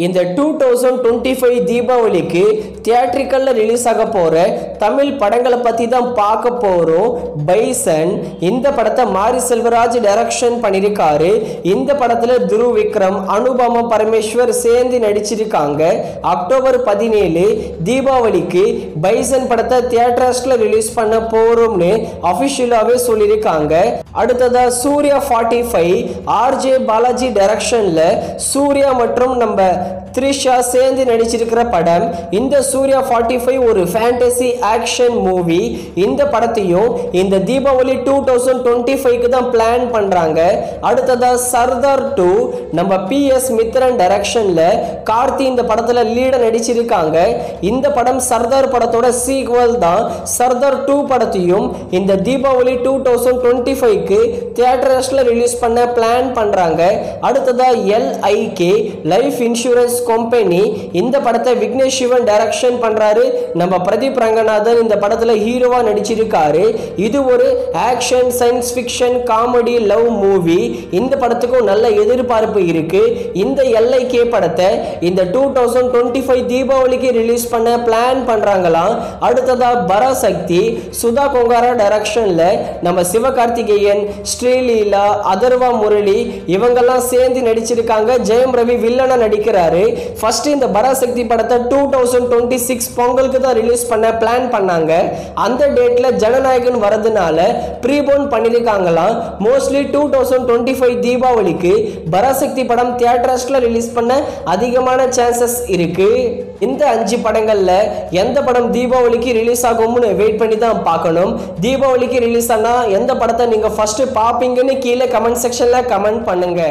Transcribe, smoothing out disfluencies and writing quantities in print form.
இந்த 2025 தீபாவளிக்கு தியேட்ரிக்கல்ல ரிலீஸ் ஆக போற தமிழ் படங்களை பத்தி தான் பார்க்க போறோம். பைசன் இந்த படத்தை மாரி செல்வராஜ் டைரக்ஷன் பண்ணிருக்காரு. இந்த படத்துல துருவ் விக்ரம், அனுபமா பரமேஸ்வர் சேர்ந்து நடிச்சிருக்காங்க. அக்டோபர் 17 தீபாவளிக்கு பைசன் படத்தை தியேட்டர்ஸ்ல ரிலீஸ் பண்ண போறோம்னு அபிஷியலாவே சொல்லியிருக்காங்க. அடுத்ததா சூர்யா 45 ஆர்ஜே பாலாஜி டைரக்ஷன்ல சூர்யா மற்றும் நம்ம த்ரிஷா சேர்ந்து நடிச்சிருக்கிற படம். இந்த சூர்யா 45 ஒரு ஃபேண்டசி ஆக்ஷன் மூவி. இந்த படத்தையும் இந்த தீபாவளி 2025க்கு தான் பிளான் பண்றாங்க. அடுத்ததா சர்தார் 2 நம்ம PS மித்ரன் டைரக்ஷன்ல கார்த்தி இந்த படத்துல லீட நடிச்சிருக்காங்க. இந்த படம் சர்தார் படத்தோட சீக்வல் தான். சர்தார் 2 படத்தையும் இந்த தீபாவளி 2025க்கு தியேட்டர்ஸ்ல ரிலீஸ் பண்ண பிளான் பண்றாங்க. அடுத்ததா LIK லைஃப் இன்சூரன்ஸ் கம்பெனி இந்த படத்தை விக்னேஷ் சிவன் டைரக்ஷன் பண்றாரு. நம்ம பிரதீப் ரங்கநாதன் இந்த படத்துல ஹீரோவா நடிச்சிருக்காரு. இது ஒரு action science fiction comedy love movie. இந்த படத்துக்கும் நல்ல எதிர்பார்ப்பு இருக்கு. இந்த LIK படத்தை இந்த 2025 தீபாவளிக்கு ரிலீஸ் பண்ண பிளான் பண்றாங்களாம். அடுத்ததா பராசக்தி சுதா கொங்காரா டைரக்ஷன்ல நம்ம சிவகார்த்திகேயன், ஸ்ரீலீலா, அதர்வா முரளி இவங்கெல்லாம் சேர்ந்து நடிச்சிருக்காங்க. ஜெயம் ரவி வில்லனா நடிக்கிறாரு. ஃபர்ஸ்ட் இந்த பராசக்தி படத்தை 2026 பொங்கலுக்கு தான் ரிலீஸ் பண்ண பிளான் பண்ணாங்க. அந்த டேட்ல ஜனநாயகன் வரதுனால ப்ரீபோன் பண்ணிருக்காங்களாம். மோஸ்ட்லி 2025 தீபாவளிக்கு பராசக்தி படம் தியேட்டர்ஸ்ல ரிலீஸ் பண்ண அதிகமான சான்சஸ் இருக்கு. இந்த 5 படங்கள்ல எந்த படம் தீபாவளிக்கு ரிலீஸ் ஆகும்னு வெயிட் பண்ணி தான் பார்க்கணும். தீபாவளிக்கு ரிலீஸ் ஆனா எந்த படத்தை நீங்க ஃபர்ஸ்ட் பாப்பீங்கன்னு கீழே கமெண்ட் செக்ஷன்ல கமெண்ட் பண்ணுங்க.